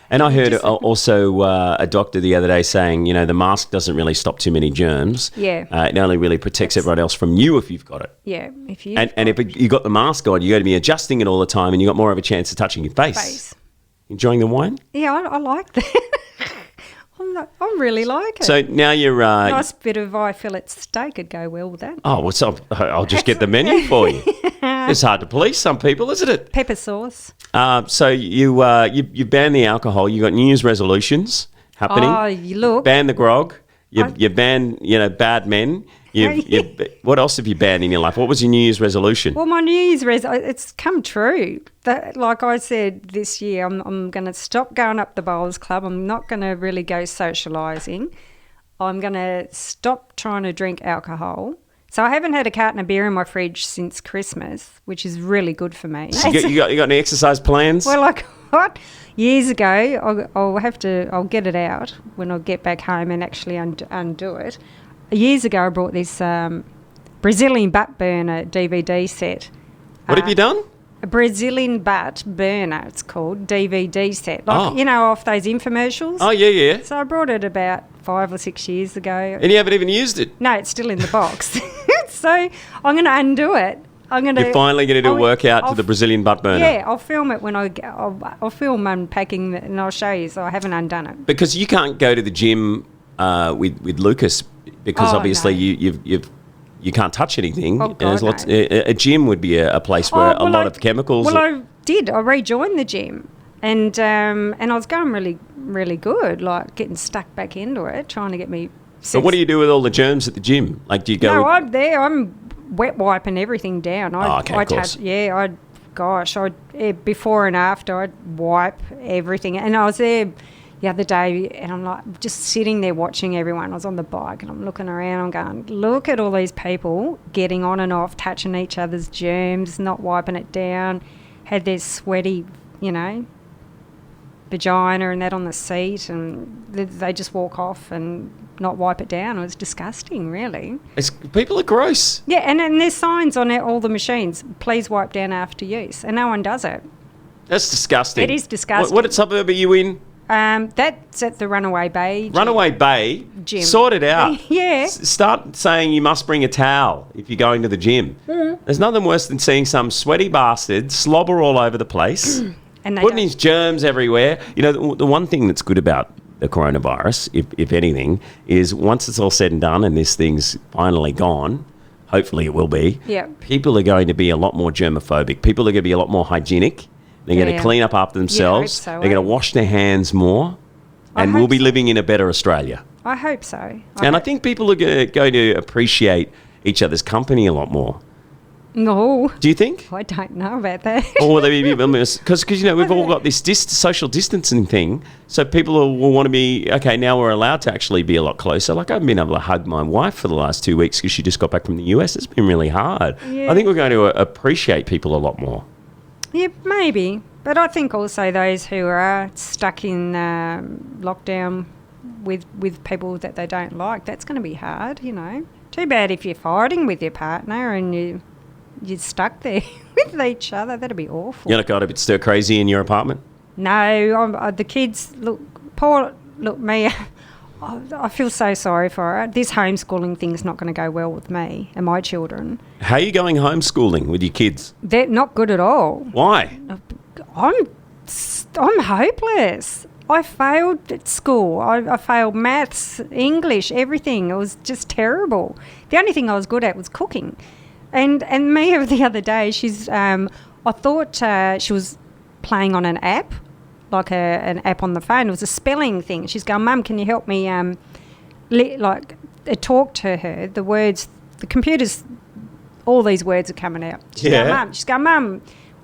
And I heard also a doctor the other day saying, the mask doesn't really stop too many germs. Yeah. It only really protects everyone else from you if you've got it. Yeah. If you got the mask on, you got to be adjusting it all the time, and you got more of a chance of touching your face. Enjoying the wine? Yeah, I like that. I really like it. So now you're... a nice bit of fillet steak would go well with that. Oh, what's up? I'll just get the menu for you. It's hard to police some people, isn't it? Pepper sauce. So you ban the alcohol. You got New Year's resolutions happening. Oh, you look. Ban the grog. You ban bad men. What else have you banned in your life? What was your New Year's resolution? Well, my New Year's it's come true. Like I said this year, I'm going to stop going up the bowls club. I'm not going to really go socialising. I'm going to stop trying to drink alcohol. So I haven't had a carton of beer in my fridge since Christmas, which is really good for me. So you got any exercise plans? Well, I got years ago. I'll get it out when I get back home and actually undo it. Years ago, I brought this Brazilian butt burner DVD set. What have you done? A Brazilian butt burner, it's called, DVD set. Off those infomercials. Oh, yeah. So I brought it about 5 or 6 years ago. And you haven't even used it? No, it's still in the box. So I'm going to undo it. You're finally going to do a workout to the Brazilian butt burner. Yeah, I'll film it when I'll film unpacking and I'll show you. So I haven't undone it. Because you can't go to the gym with Lucas because Oh, obviously no. you can't touch anything. Oh, And there's God, lots. no. A gym would be a place where a lot of chemicals. Well, I did. I rejoined the gym, and I was going really, really good. Like getting stuck back into it, trying to get me. But what do you do with all the germs at the gym? Like, do you go? No, I'm wet wiping everything down. Okay, of course. Before and after, I'd wipe everything. And I was there the other day, and I'm like just sitting there watching everyone. I was on the bike, and I'm looking around. I'm going, look at all these people getting on and off, touching each other's germs, not wiping it down. Had their sweaty, vagina and that on the seat, and they just walk off and not wipe it down. It was disgusting, really. People are gross. Yeah, and there's signs on all the machines, please wipe down after use, and no one does it. That's disgusting. It is disgusting. What suburb are you in? That's at the Runaway Bay gym. Runaway Bay? Gym. Sort it out. Yeah. Start saying you must bring a towel if you're going to the gym. Mm. There's nothing worse than seeing some sweaty bastard slobber all over the place, And they putting don't. his germs everywhere. The one thing that's good about the coronavirus, if anything, is once it's all said and done and this thing's finally gone, hopefully it will be, Yeah. people are going to be a lot more germophobic. People are going to be a lot more hygienic. They're going to Yeah. clean up after themselves. so, They're going to wash their hands more. I And we'll hope be so. living in a better Australia. I hope so. I think people are going to appreciate each other's company a lot more. No, Do you think? I don't know about that. Or will they be because we've all got this social distancing thing, so people will want to be okay. Now we're allowed to actually be a lot closer. Like I've been able to hug my wife for the last 2 weeks because she just got back from the US. It's been really hard. Yeah. I think we're going to appreciate people a lot more. Yeah, maybe. But I think also those who are stuck in lockdown with people that they don't like, that's going to be hard, Too bad if you're fighting with your partner and you're stuck there with each other. That'd be awful. You're not got a bit stir crazy in your apartment? No, the kids, me, I feel so sorry for her. This homeschooling thing's not going to go well with me and my children. How are you going homeschooling with your kids? They're not good at all. Why? I'm hopeless. I failed at school. I failed maths, English, everything. It was just terrible. The only thing I was good at was cooking. And Mia the other day, I thought she was playing on an app, like an app on the phone. It was a spelling thing. She's going, Mum, can you help me talk to her? The words, the computers, all these words are coming out. She's going, Mum,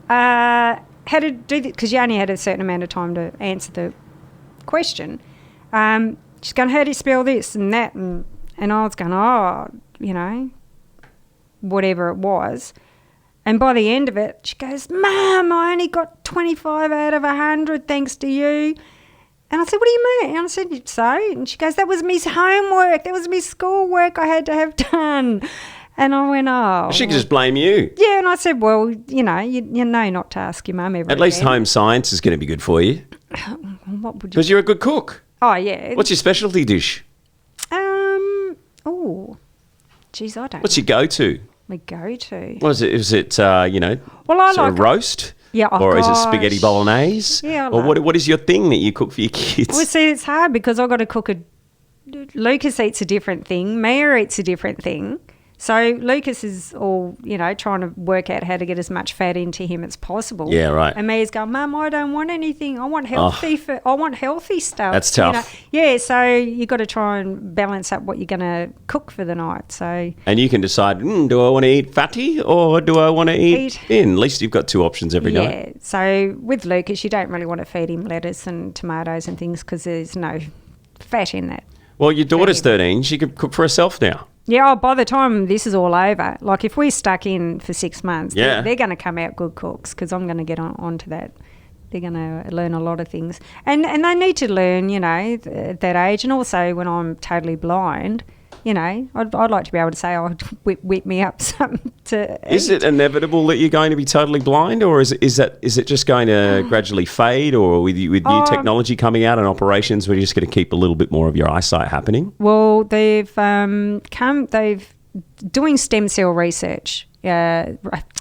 how to do this? Because you only had a certain amount of time to answer the question. She's going, how do you spell this and that? And I was going, whatever it was. And by the end of it, she goes, Mum, I only got 25 out of 100 thanks to you. And I said, what do you mean? And I said, so? And she goes, that was me homework. That was me schoolwork I had to have done. And I went, oh. She could just blame you. Yeah, and I said, well, you know not to ask your mum ever At least again. home science is going to be good for you. What would you... Because you're a good cook. Oh, yeah. What's your specialty dish? Oh, geez, I don't What's your go-to? my go-to. What is it? Is it, Well, I sort of like... roast? Yeah, oh, Or is it gosh. spaghetti bolognese? Yeah, I Or like- what is your thing that you cook for your kids? Well, see, it's hard because I've got to cook Lucas eats a different thing. Mia eats a different thing. So Lucas is all, trying to work out how to get as much fat into him as possible. Yeah, right. And Mia's going, Mum, I don't want anything. I want healthy I want healthy stuff. That's tough. Yeah, so you got to try and balance up what you're going to cook for the night. So And you can decide, do I want to eat fatty or do I want to eat thin? At least you've got two options every night. yeah, so with Lucas, you don't really want to feed him lettuce and tomatoes and things because there's no fat in that. Well, your daughter's 13. She could cook for herself now. Yeah, by the time this is all over, like if we're stuck in for 6 months, Yeah. they're going to come out good cooks because I'm going to get onto that. They're going to learn a lot of things. And they need to learn, at that age. And also when I'm totally blind, I'd like to be able to say, whip me up something to Is eat. it inevitable that you're going to be totally blind, or is it just going to gradually fade, or with new technology coming out and operations, we're just going to keep a little bit more of your eyesight happening? Well, they've doing stem cell research.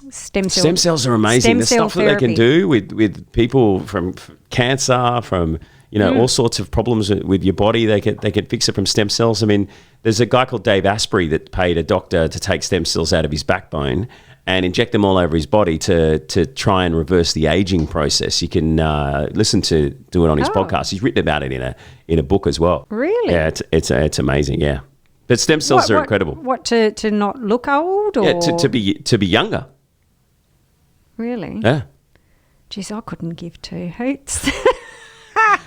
Stem Cells are amazing. stem The cell stuff that they can therapy. do with people from cancer, from all sorts of problems with your body. They can fix it from stem cells. I mean, there's a guy called Dave Asprey that paid a doctor to take stem cells out of his backbone and inject them all over his body to try and reverse the aging process. You can listen to do it on his podcast. He's written about it in a book as well. Really? Yeah, it's amazing. Yeah, but stem cells are incredible. What to not look old? Or? Yeah, to be younger. Really? Yeah. Jeez, I couldn't give two hoots.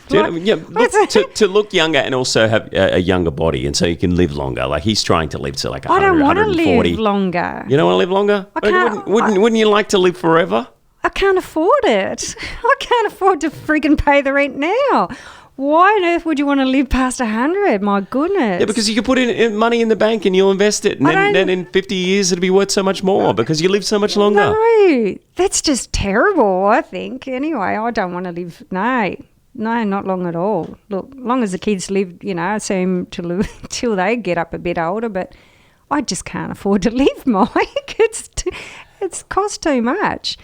To look younger and also have a younger body, and so you can live longer. Like he's trying to live to like 100, I don't want to 140. live longer. You don't want to live longer? I can't, wouldn't you like to live forever? I can't afford it. I can't afford to friggin' pay the rent now. Why on earth would you want to live past 100? My goodness. Yeah, because you can put in money in the bank and you'll invest it, and then in 50 years it'll be worth so much more because you live so much longer. No, that's just terrible, I think. Anyway, I don't want to live, No, not long at all. Look, long as the kids live, seem to live till they get up a bit older, but I just can't afford to live, Mike. It's cost too much.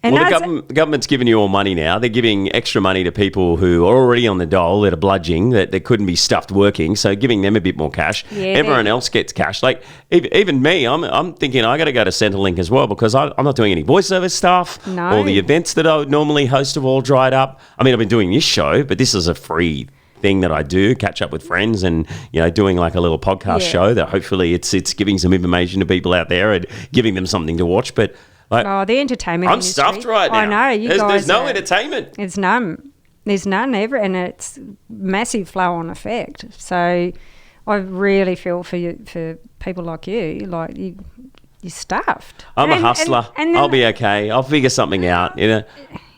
And the government's giving you all money now. They're giving extra money to people who are already on the dole, that are bludging, that they couldn't be stuffed working, so giving them a bit more cash. Yeah, everyone else gets cash. Like, even me, I'm thinking I got to go to Centrelink as well because I'm not doing any voiceover stuff. No. All the events that I would normally host have all dried up. I mean, I've been doing this show, but this is a free thing that I do, catch up with friends and, doing like a little podcast show that hopefully it's giving some information to people out there and giving them something to watch. But the entertainment I'm industry. stuffed right now. I know. There's no entertainment. There's none. There's none ever, and it's massive flow-on effect. So I really feel for you, for people like you. Like you're stuffed. I'm a hustler. And I'll be okay. I'll figure something out.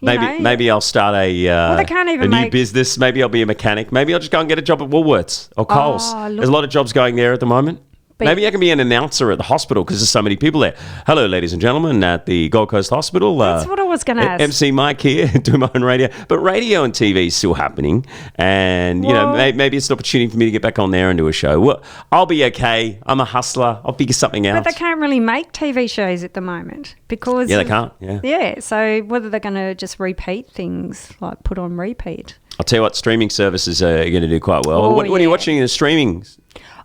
Maybe I'll start a new business. Maybe I'll be a mechanic. Maybe I'll just go and get a job at Woolworths or Coles. There's a lot of jobs going there at the moment. Maybe I can be an announcer at the hospital because there's so many people there. Hello, ladies and gentlemen, at the Gold Coast Hospital. That's what I was going to ask. MC Mike here, do my own radio. But radio and TV is still happening. And, maybe it's an opportunity for me to get back on there and do a show. Well, I'll be okay. I'm a hustler. I'll figure something out. But they can't really make TV shows at the moment because... Yeah, they can't, yeah. Yeah, so whether they're going to just repeat things, like put on repeat. I'll tell you what, streaming services are going to do quite well. What are you watching in the streaming?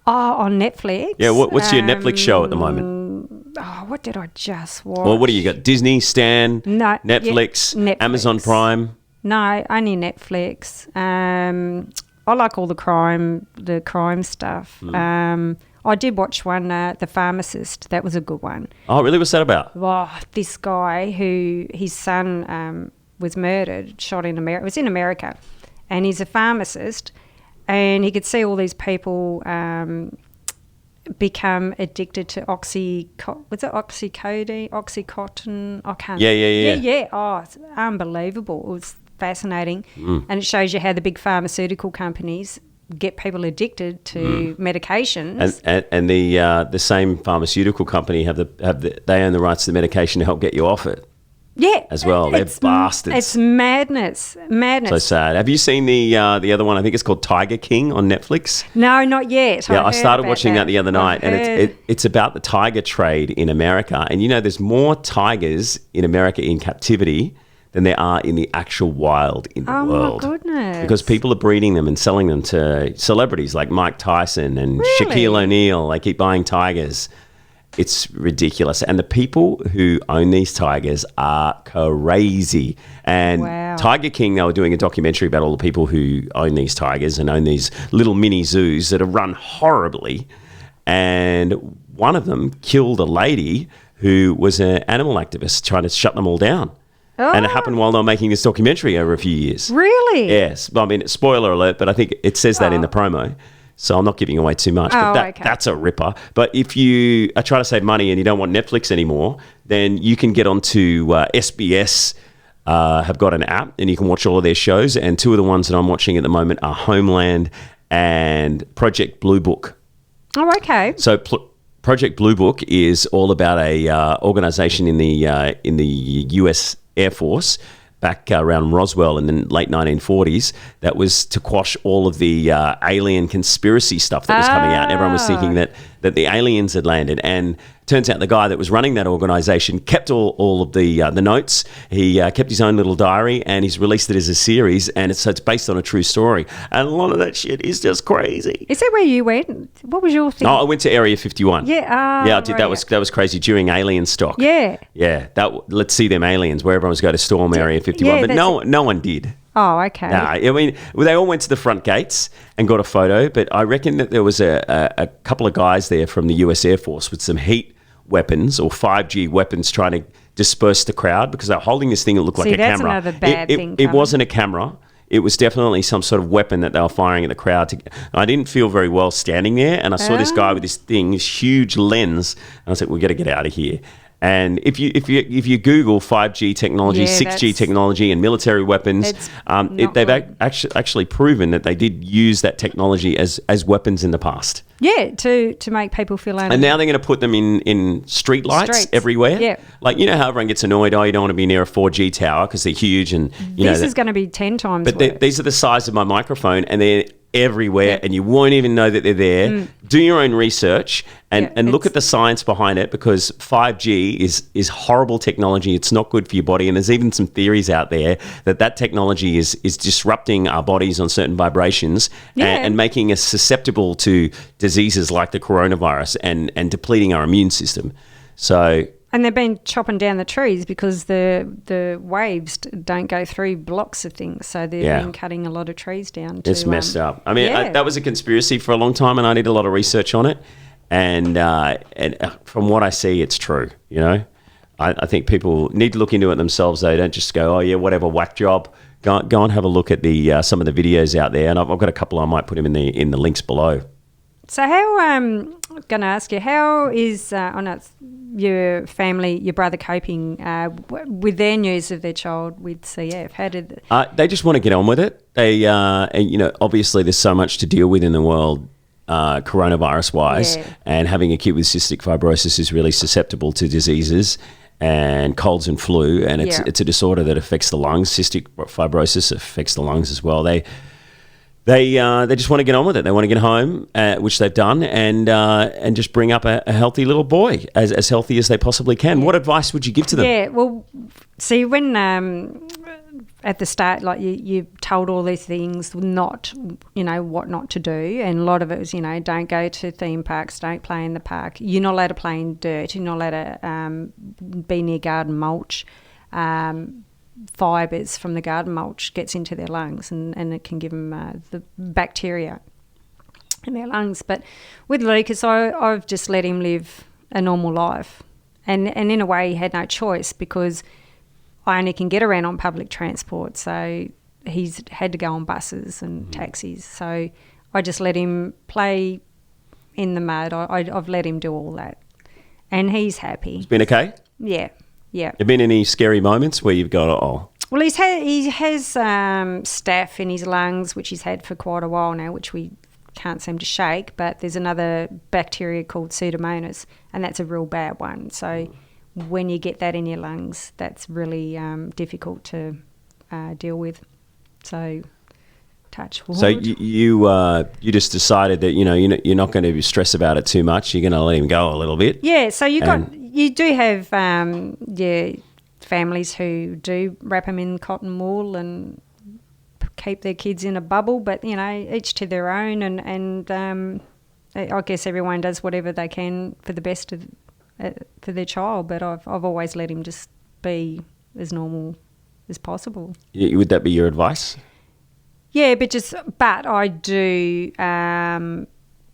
Oh, on Netflix. Yeah, what's your Netflix show at the moment? Oh, what did I just watch? Well, what do you got? Disney, Stan, no, Netflix, Netflix, Amazon Prime? No, only Netflix. I like all the crime stuff. I did watch one, The Pharmacist. That was a good one. Oh, really? What's that about? Oh, this guy who his son was murdered, shot in America. It was in America, and he's a pharmacist. And he could see all these people become addicted to Oxycontin? I can't. Yeah. Oh, it's unbelievable. It was fascinating. And it shows you how the big pharmaceutical companies get people addicted to medications. And the same pharmaceutical company they own the rights to the medication to help get you off it. Yeah. As well. They're bastards. It's madness. So sad. Have you seen the other one? I think it's called Tiger King on Netflix. No, not yet. Yeah, I started watching that the other night, and it's about the tiger trade in America. And there's more tigers in America in captivity than there are in the actual wild in the world. Oh, my goodness. Because people are breeding them and selling them to celebrities like Mike Tyson and Really? Shaquille O'Neal. They keep buying tigers. It's ridiculous. And the people who own these tigers are crazy. And Wow. Tiger King, they were doing a documentary about all the people who own these tigers and own these little mini zoos that are run horribly. And one of them killed a lady who was an animal activist trying to shut them all down. Oh. And it happened while they were making this documentary over a few years. Really? Yes. I mean, spoiler alert, but I think it says that in the promo. So I'm not giving away too much, but that's a ripper. But if you are trying to save money and you don't want Netflix anymore, then you can get onto SBS, have got an app, and you can watch all of their shows. And two of the ones that I'm watching at the moment are Homeland and Project Blue Book. Oh, okay. So Project Blue Book is all about a organization in the US Air Force back around Roswell in the late 1940s, that was to quash all of the alien conspiracy stuff that was coming out. Everyone was thinking that that the aliens had landed. And turns out the guy that was running that organisation kept all of the notes. He kept his own little diary, and he's released it as a series, and it's based on a true story. And a lot of that shit is just crazy. Is that where you went? What was your thing? Oh, I went to Area 51. Yeah, yeah, I did. That was crazy during Alien Stock. Yeah. Let's see them aliens, where everyone was going to storm Area 51, but no one did. Oh, okay. Nah, I mean, they all went to the front gates and got a photo, but I reckon that there was a couple of guys there from the US Air Force with some heat weapons or 5G weapons trying to disperse the crowd, because they're holding this thing that looked like a camera. See, that's another bad thing. It wasn't a camera. It was definitely some sort of weapon that they were firing at the crowd. I didn't feel very well standing there, and I saw this guy with this thing, this huge lens, and I was like, "We got to get out of here." And if you Google 5G technology, 6G technology, and military weapons, they've actually proven that they did use that technology as weapons in the past. Yeah, to make people feel uneasy. And now they're going to put them in street lights everywhere. Yeah. Like, you know how everyone gets annoyed, you don't want to be near a 4G tower because they're huge. And this is going to be 10 times worse. These are the size of my microphone, and they're everywhere, and you won't even know that they're there. Do your own research and look at the science behind it, because 5G is horrible technology. It's not good for your body, and there's even some theories out there that technology is disrupting our bodies on certain vibrations and making us susceptible to diseases like the coronavirus and depleting our immune system. So... And they've been chopping down the trees because the waves don't go through blocks of things. So they've been cutting a lot of trees down. It's messed up. I mean, that was a conspiracy for a long time, and I did a lot of research on it. And from what I see, it's true, I think people need to look into it themselves. They don't just go, oh, yeah, whatever, whack job. Go and have a look at the some of the videos out there. And I've got a couple I might put them in the links below. So how, I'm going to ask you, how is your family, your brother coping with their news of their child with CF? How did they just want to get on with it. They, obviously there's so much to deal with in the world, coronavirus-wise, and having a kid with cystic fibrosis is really susceptible to diseases and colds and flu, and it's a disorder that affects the lungs. Cystic fibrosis affects the lungs as well. They just want to get on with it. They want to get home, which they've done, and just bring up a healthy little boy, as healthy as they possibly can. What advice would you give to them? Yeah, well, see, when at the start, like you told all these things, what not to do, and a lot of it was, don't go to theme parks, don't play in the park. You're not allowed to play in dirt. You're not allowed to be near garden mulch. Fibres from the garden mulch gets into their lungs, and it can give them the bacteria in their lungs. But with Lucas, I've just let him live a normal life, and in a way he had no choice, because I only can get around on public transport, so he's had to go on buses and taxis. So I just let him play in the mud. I've let him do all that, and he's happy. It's been okay? Yeah. Have been any scary moments where you've got, Well, he has staph in his lungs, which he's had for quite a while now, which we can't seem to shake. But there's another bacteria called Pseudomonas, and that's a real bad one. So when you get that in your lungs, that's really difficult to deal with. So touch wood. So you just decided that you're not going to stress about it too much. You're going to let him go a little bit. Yeah. So you do have families who do wrap them in cotton wool and keep their kids in a bubble, but each to their own, and I guess everyone does whatever they can for the best of for their child. But I've always let him just be as normal as possible. Would that be your advice? Yeah, but I do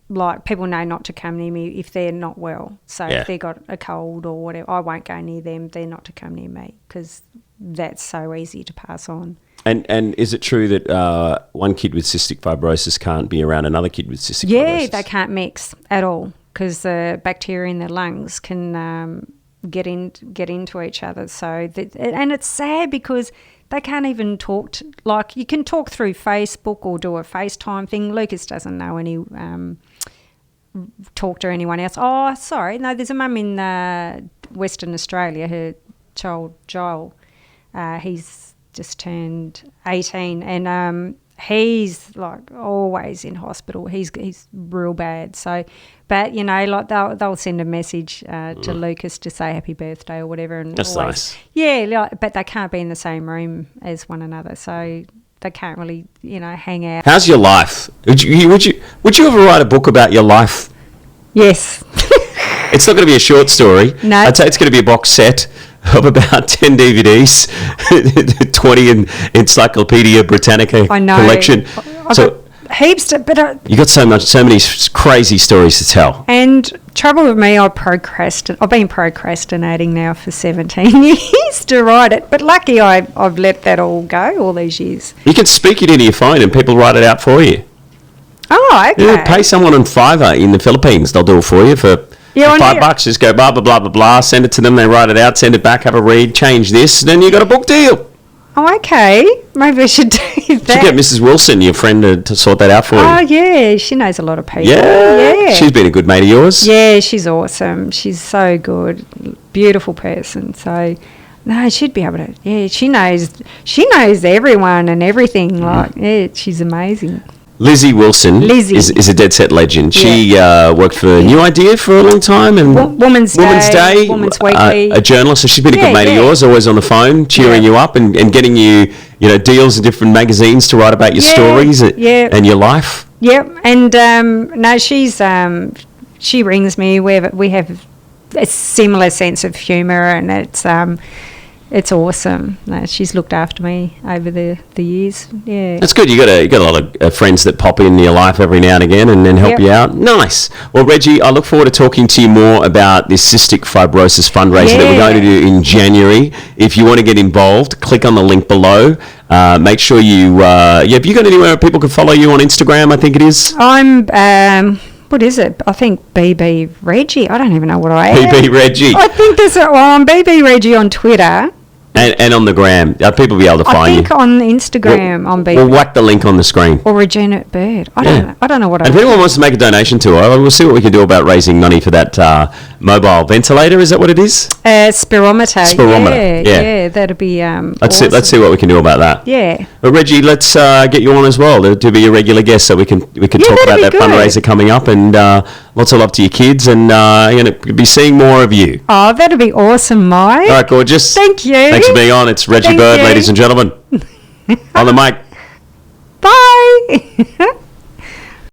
like people know not to come near me if they're not well. So if they got a cold or whatever, I won't go near them. They're not to come near me, because that's so easy to pass on. And is it true that one kid with cystic fibrosis can't be around another kid with cystic fibrosis? Yeah, they can't mix at all, because the bacteria in their lungs can get into each other. So and it's sad, because they can't even talk. Like, you can talk through Facebook or do a FaceTime thing. Lucas doesn't know any talk to anyone else. Oh, sorry, no, there's a mum in Western Australia. Her child Joel, he's just turned 18, and he's like always in hospital. He's real bad. So, but you know, like they'll send a message to Lucas to say happy birthday or whatever. And That's always, nice. Yeah, like, but they can't be in the same room as one another, so they can't really, you know, hang out. How's your life? Would you ever write a book about your life? Yes. It's not going to be a short story. No. I'd say it's going to be a box set of about 10 DVDs, 20 in Encyclopedia Britannica I know. collection. I've So got heaps to, but you got so many crazy stories to tell. and trouble with me, I've been procrastinating now for 17 years to write it. But lucky I've let that all go all these years. You can speak it into your phone and people write it out for you. Oh, okay. You pay someone on Fiverr in the Philippines. They'll do it for you for $5. Just go blah, blah, blah, blah, blah. Send it to them. They write it out. Send it back. Have a read. Change this. Then you got a book deal. Oh, okay. Maybe I should do that. You should get Mrs. Wilson, your friend, to sort that out for you. Oh, yeah. She knows a lot of people. Yeah. She's been a good mate of yours. Yeah, she's awesome. She's so good. Beautiful person. So, no, she'd be able to. Yeah, she knows everyone and everything. Like, yeah, she's amazing. Lizzie Wilson is a dead set legend. She worked for New Idea for a long time and Woman's Day, Woman's Weekly. A journalist. So she's been a good mate of yours, always on the phone, cheering you up and getting you deals in different magazines to write about your stories and your life. Yep, and no, she rings me. We have a similar sense of humour, and it's awesome. No, she's looked after me over the years. Yeah, that's good. You got a lot of friends that pop in your life every now and again and help you out. Nice. Well, Reggie, I look forward to talking to you more about this cystic fibrosis fundraiser that we're going to do in January. If you want to get involved, click on the link below. Make sure you. Have you got anywhere people can follow you on Instagram? I think it is. I'm. What is it? I think BB Reggie. I don't even know what I am. BB Reggie. I think there's I'm BB Reggie on Twitter. And on the gram. People will be able to find you. I think on Instagram on BB. We'll whack the link on the screen. Or Regina Byrd. I don't know what I am. If anyone wants to make a donation to her, we'll see what we can do about raising money for that mobile ventilator. Is that what it is? Spirometer. Spirometer. Yeah, that'd be let's awesome. see what we can do about that. Yeah. But Reggie, let's get you on as well to be a regular guest, so we can talk about that fundraiser coming up, and lots of love to your kids, and going to be seeing more of you. Oh, that'd be awesome, Mike. All right, gorgeous. Thank you. Thanks for being on. It's Reggie Byrd, ladies and gentlemen, on the mic. Bye.